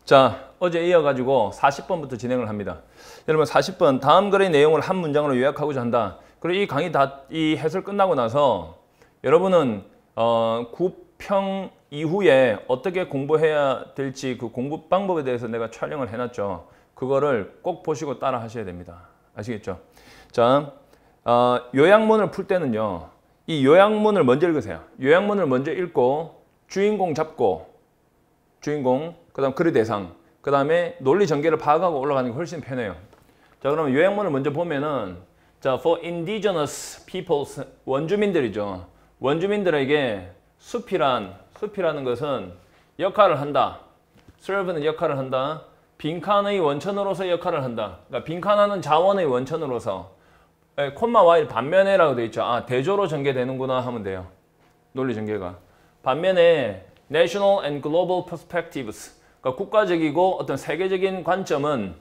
자, 어제 이어가지고 40번부터 진행을 합니다. 여러분 40번 다음 글의 내용을 한 문장으로 요약하고자 한다. 그리고 이 강의 이 해설 끝나고 나서 여러분은 구평 이후에 어떻게 공부해야 될지 그 공부 방법에 대해서 내가 촬영을 해놨죠. 그거를 꼭 보시고 따라 하셔야 됩니다. 아시겠죠? 자, 요약문을 풀 때는요. 이 요약문을 먼저 읽으세요. 요약문을 먼저 읽고 주인공 잡고 주인공, 그 다음 글의 대상, 그 다음에 논리 전개를 파악하고 올라가는 게 훨씬 편해요. 자, 그러면 요약문을 먼저 보면은 자, for indigenous peoples, 원주민들이죠. 원주민들에게 숲이라는 것은 역할을 한다. serve는 역할을 한다. 빈칸의 원천으로서 역할을 한다. 그러니까 빈칸하는 자원의 원천으로서 콤마 y 반면에라고 되어 있죠. 아, 대조로 전개되는구나 하면 돼요. 논리 전개가. 반면에 national and global perspectives, 그러니까 국가적이고 어떤 세계적인 관점은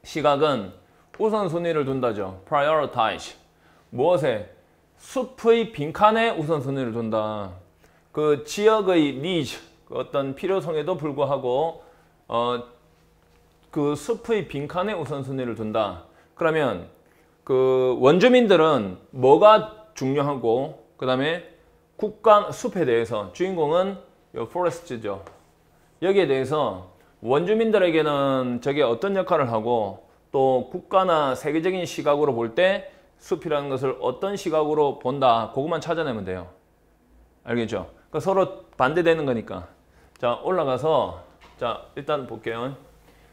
시각은 우선순위를 둔다죠. prioritize. 무엇에? 숲의 빈칸에 우선순위를 둔다. 그 지역의 needs, 어떤 필요성에도 불구하고 그 숲의 빈칸에 우선순위를 둔다. 그러면 그 원주민들은 뭐가 중요하고 그 다음에 숲에 대해서 주인공은 forest죠. 여기에 대해서 원주민들에게는 저게 어떤 역할을 하고 또 국가나 세계적인 시각으로 볼 때 숲이라는 것을 어떤 시각으로 본다. 그것만 찾아내면 돼요. 알겠죠? 그러니까 서로 반대되는 거니까. 자, 올라가서 자, 일단 볼게요.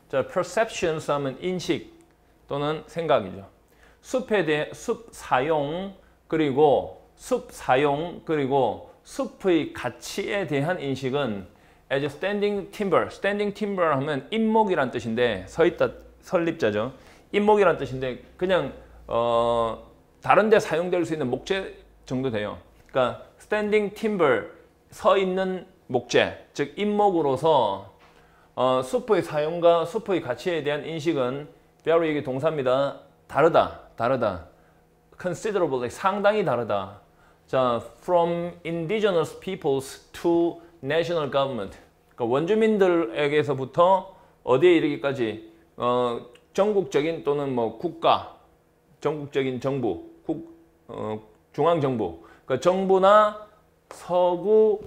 자, perceptions 하면 인식 또는 생각이죠. 숲에 대해 숲 사용 그리고 숲의 가치에 대한 인식은 as standing timber. standing timber 하면 임목이란 뜻인데 서있다 설립자죠. 임목이란 뜻인데 그냥 다른 데 사용될 수 있는 목재 정도 돼요. 그러니까 standing timber 서 있는 목재, 즉 임목으로서 숲의 사용과 숲의 가치에 대한 인식은 very 이게 동사입니다. 다르다. considerably 상당히 다르다. 자, from indigenous peoples to national government. 그러니까 원주민들에게서부터 어디에 이르기까지 전국적인 또는 뭐 국가, 전국적인 정부, 중앙정부, 그러니까 정부나 서구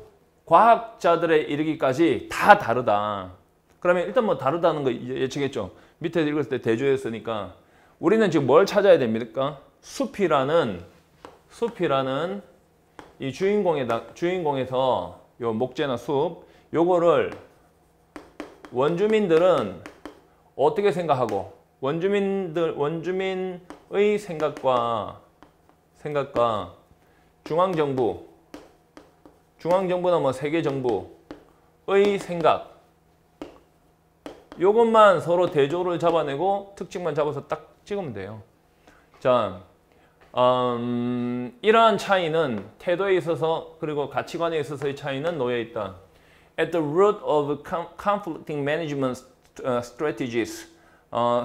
과학자들에 이르기까지 다 다르다. 그러면 일단 뭐 다르다는 거 예측했죠. 밑에 읽었을 때 대조했으니까 우리는 지금 뭘 찾아야 됩니까? 숲이라는 이 주인공에서 요 목재나 숲 요거를 원주민들은 어떻게 생각하고 원주민의 생각과 중앙정부나 뭐 세계정부의 생각 요것만 서로 대조를 잡아내고 특징만 잡아서 딱 찍으면 돼요. 자, 이러한 차이는 태도에 있어서 그리고 가치관에 있어서의 차이는 놓여 있다. At the root of conflicting management strategies.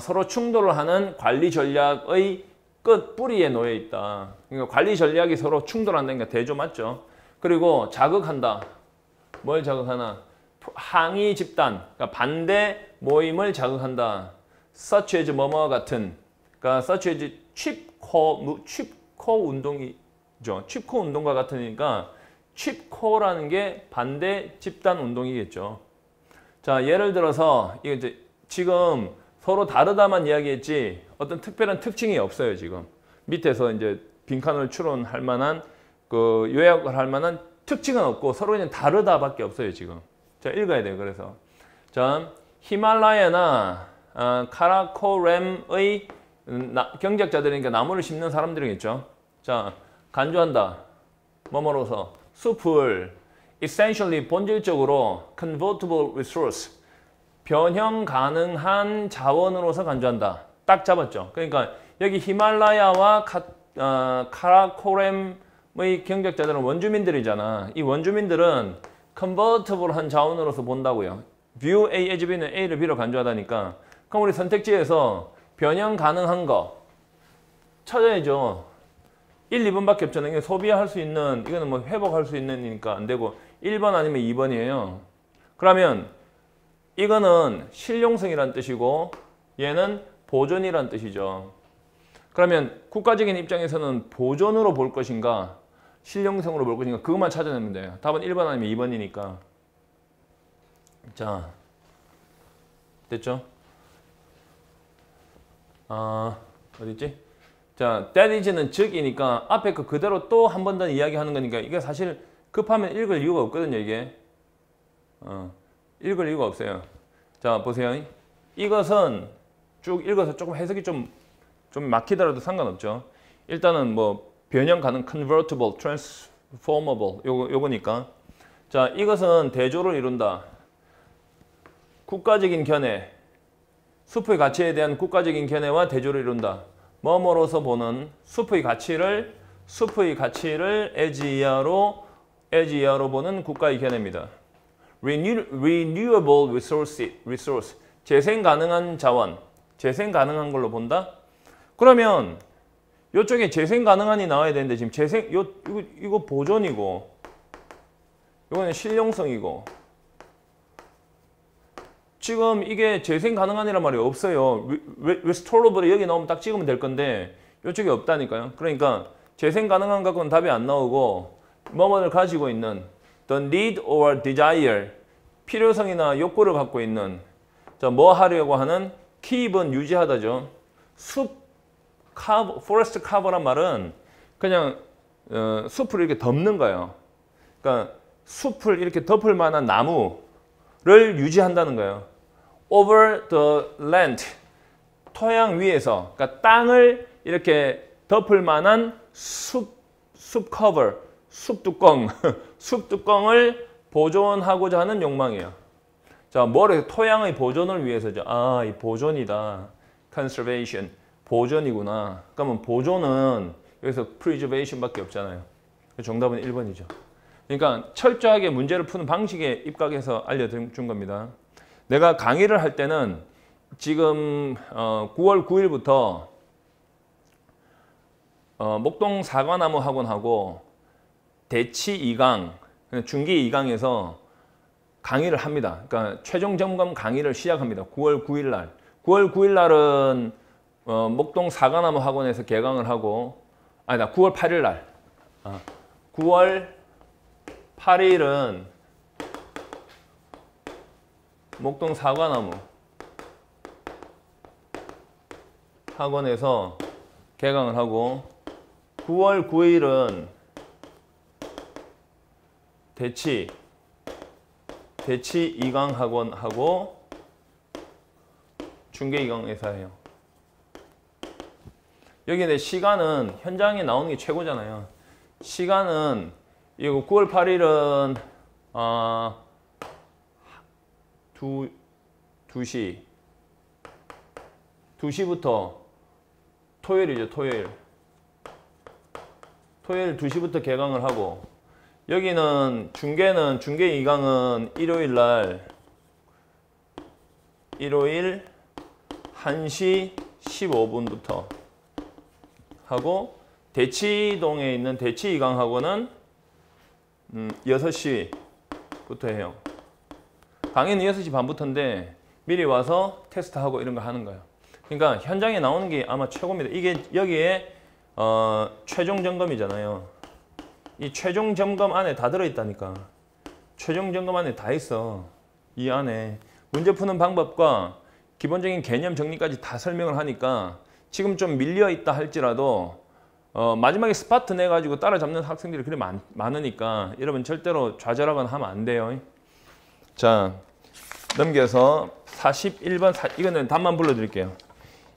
서로 충돌을 하는 관리 전략의 끝 뿌리에 놓여 있다. 그러니까 관리 전략이 서로 충돌한다니까 대조 맞죠? 그리고 자극한다. 뭘 자극하나? 항의 집단, 그러니까 반대 모임을 자극한다. such as 뭐뭐 같은. 그러니까 such as 칩코 운동이죠. 칩코 운동과 같으니까 칩코라는 게 반대 집단 운동이겠죠. 자, 예를 들어서 이게 이제 지금 서로 다르다만 이야기했지 어떤 특별한 특징이 없어요. 지금 밑에서 이제 빈칸을 추론할 만한 그 요약을 할 만한 특징은 없고 서로 그냥 다르다밖에 없어요. 지금 자, 읽어야 돼요. 그래서 자, 히말라야나 카라코렘의 경작자들이니까 나무를 심는 사람들이겠죠. 자, 간주한다. 뭐뭐로서 숲을 essentially 본질적으로 convertible resource 변형 가능한 자원으로서 간주한다. 딱 잡았죠. 그러니까 여기 히말라야와 카라코렘의 경작자들은 원주민들이잖아. 이 원주민들은 convertible한 자원으로서 본다고요. view A as B는 A를 B로 간주하다니까. 그럼 우리 선택지에서 변형 가능한 거 찾아야죠. 1, 2번밖에 없잖아요. 이게 소비할 수 있는, 이거는 뭐 회복할 수 있는 이니까 안 되고 1번 아니면 2번이에요. 그러면 이거는 실용성이란 뜻이고 얘는 보존이란 뜻이죠. 그러면 국가적인 입장에서는 보존으로 볼 것인가 실용성으로 볼 것인가 그것만 찾아내면 돼요. 답은 1번 아니면 2번이니까. 자, 됐죠? 어디있지? 자, that is는 즉이니까 앞에 그 그대로 또 한 번 더 이야기하는 거니까 이게 사실 급하면 읽을 이유가 없거든요, 이게. 읽을 이유가 없어요. 자, 보세요. 이것은 쭉 읽어서 조금 해석이 좀 막히더라도 상관없죠. 일단은 뭐 변형 가능, convertible, transformable 요거니까. 자, 이것은 대조를 이룬다. 국가적인 견해, 수프의 가치에 대한 국가적인 견해와 대조를 이룬다. 뭐뭐로서 보는 수프의 가치를 as 이하로 보는 국가의 견해입니다. Renewable resource, 재생 가능한 자원, 재생 가능한 걸로 본다. 그러면 이쪽에 재생 가능한이 나와야 되는데 지금 이거 보존이고, 이거는 실용성이고. 지금 이게 재생 가능한이란 말이 없어요. restorable 여기 나오면 딱 찍으면 될 건데 이쪽에 없다니까요. 그러니까 재생 가능한 갖고는 답이 안 나오고 뭐뭐를 가지고 있는 the need or desire 필요성이나 욕구를 갖고 있는 자, 뭐 하려고 하는 keep은 유지하다죠. forest cover란 말은 그냥 숲을 이렇게 덮는 거예요. 그러니까 숲을 이렇게 덮을 만한 나무를 유지한다는 거예요. over the land, 토양 위에서, 그러니까 땅을 이렇게 덮을 만한 숲 cover, 숲 뚜껑, 숲 뚜껑을 보존하고자 하는 욕망이에요. 자, 뭐래? 토양의 보존을 위해서죠. 아, 이 보존이다. conservation, 보존이구나. 그러면 보존은 여기서 preservation밖에 없잖아요. 정답은 1번이죠. 그러니까 철저하게 문제를 푸는 방식에 입각해서 알려준 겁니다. 내가 강의를 할 때는 지금 9월 9일부터 목동 사과나무 학원하고 대치 2강, 중기 2강에서 강의를 합니다. 그러니까 최종 점검 강의를 시작합니다. 9월 9일 날. 9월 9일 날은 목동 사과나무 학원에서 개강을 하고, 아니다, 9월 8일 날. 9월 8일은 목동 사과나무 학원에서 개강을 하고 9월 9일은 대치 2강 학원하고 중계 2강에서 해요. 여기 내 시간은 현장에 나오는 게 최고잖아요. 시간은 이거 9월 8일은 2시부터 토요일이죠. 토요일 2시부터 개강을 하고 여기는 중계 2강은 일요일 날 일요일 1시 15분부터 하고 대치동에 있는 대치 2강 학원은 6시부터 해요. 강의는 6시 반부터인데 미리 와서 테스트하고 이런 거 하는 거예요. 그러니까 현장에 나오는 게 아마 최고입니다. 이게 여기에 최종 점검이잖아요. 이 최종 점검 안에 다 들어있다니까. 최종 점검 안에 다 있어. 이 안에 문제 푸는 방법과 기본적인 개념 정리까지 다 설명을 하니까 지금 좀 밀려있다 할지라도 마지막에 스파트 내가지고 따라잡는 학생들이 그래 많으니까 여러분 절대로 좌절하거나 하면 안 돼요. 자, 넘겨서 41번, 이거는 답만 불러드릴게요.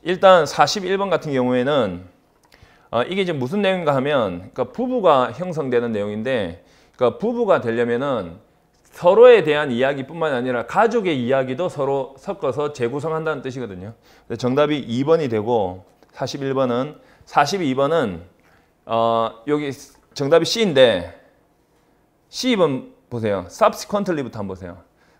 일단 41번 같은 경우에는 이게 이제 무슨 내용인가 하면 그러니까 부부가 형성되는 내용인데 그러니까 부부가 되려면은 서로에 대한 이야기뿐만 아니라 가족의 이야기도 서로 섞어서 재구성한다는 뜻이거든요. 정답이 2번이 되고 42번은 여기 정답이 C인데 C번 보세요. subsequently부터 한번 보세요.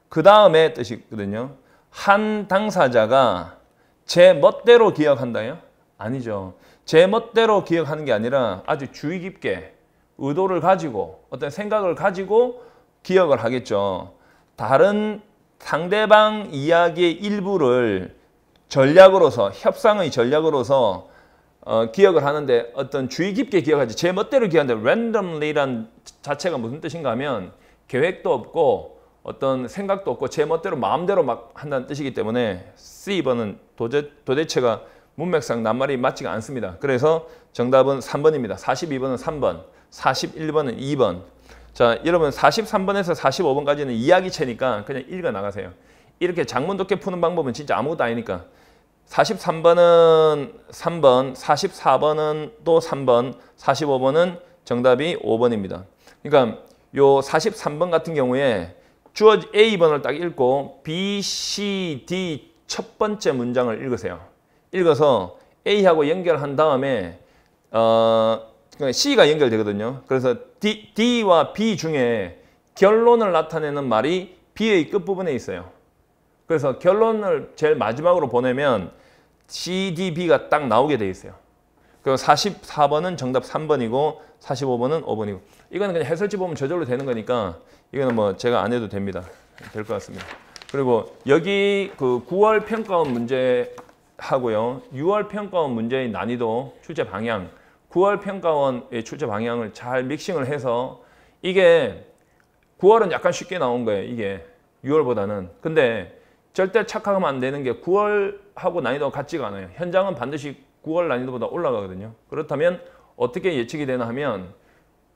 그 다음에 뜻이거든요. 한 당사자가 제 멋대로 기억한다요? 아니죠. 제 멋대로 기억하는 게 아니라 아주 주의 깊게 의도를 가지고 어떤 생각을 가지고 기억을 하겠죠. 다른 상대방 이야기의 일부를 전략으로서, 협상의 전략으로서 기억을 하는데 어떤 주의 깊게 기억하지 제 멋대로 기억하는데 randomly란 자체가 무슨 뜻인가 하면 계획도 없고 어떤 생각도 없고 제 멋대로 마음대로 막 한다는 뜻이기 때문에 C번은 도대체가 문맥상 낱말이 맞지가 않습니다. 그래서 정답은 3번입니다. 42번은 3번, 41번은 2번. 자, 여러분 43번에서 45번까지는 이야기체니까 그냥 읽어 나가세요. 이렇게 작문 독해 푸는 방법은 진짜 아무것도 아니니까 43번은 3번, 44번은 또 3번, 45번은 정답이 5번입니다. 그러니까 요 43번 같은 경우에 주어진 A번을 딱 읽고 B, C, D 첫 번째 문장을 읽으세요. 읽어서 A하고 연결한 다음에 C가 연결되거든요. 그래서 D와 B 중에 결론을 나타내는 말이 B의 끝부분에 있어요. 그래서 결론을 제일 마지막으로 보내면 C, D, B가 딱 나오게 돼 있어요. 그리고 44번은 정답 3번이고 45번은 5번이고 이거는 그냥 해설지 보면 저절로 되는 거니까 이거는 뭐 제가 안 해도 됩니다. 될 것 같습니다. 그리고 여기 그 9월 평가원 문제 하고요. 6월 평가원 문제의 난이도, 출제 방향, 9월 평가원의 출제 방향을 잘 믹싱을 해서 이게 9월은 약간 쉽게 나온 거예요. 이게 6월보다는. 근데 절대 착각하면 안 되는 게 9월하고 난이도가 같지가 않아요. 현장은 반드시 9월 난이도보다 올라가거든요. 그렇다면 어떻게 예측이 되나 하면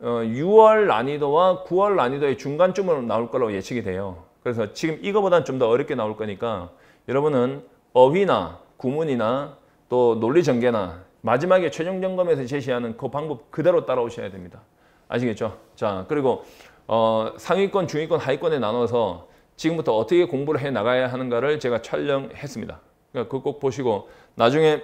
6월 난이도와 9월 난이도의 중간쯤으로 나올 거라고 예측이 돼요. 그래서 지금 이거보다는 좀 더 어렵게 나올 거니까 여러분은 어휘나 구문이나 또 논리 전개나 마지막에 최종 점검에서 제시하는 그 방법 그대로 따라오셔야 됩니다. 아시겠죠? 자, 그리고 상위권, 중위권, 하위권에 나눠서 지금부터 어떻게 공부를 해 나가야 하는가를 제가 촬영했습니다. 그러니까 그거 꼭 보시고 나중에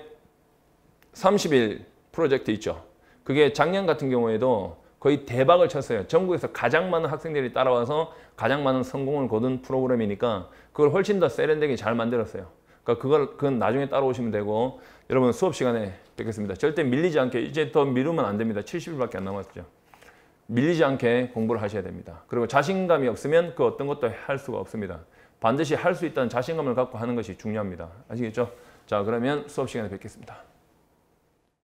30일 프로젝트 있죠. 그게 작년 같은 경우에도 거의 대박을 쳤어요. 전국에서 가장 많은 학생들이 따라와서 가장 많은 성공을 거둔 프로그램이니까 그걸 훨씬 더 세련되게 잘 만들었어요. 그러니까 그건 나중에 따라오시면 되고 여러분 수업 시간에 뵙겠습니다. 절대 밀리지 않게 이제 더 미루면 안 됩니다. 70일밖에 안 남았죠. 밀리지 않게 공부를 하셔야 됩니다. 그리고 자신감이 없으면 그 어떤 것도 할 수가 없습니다. 반드시 할 수 있다는 자신감을 갖고 하는 것이 중요합니다. 아시겠죠? 자, 그러면 수업 시간에 뵙겠습니다.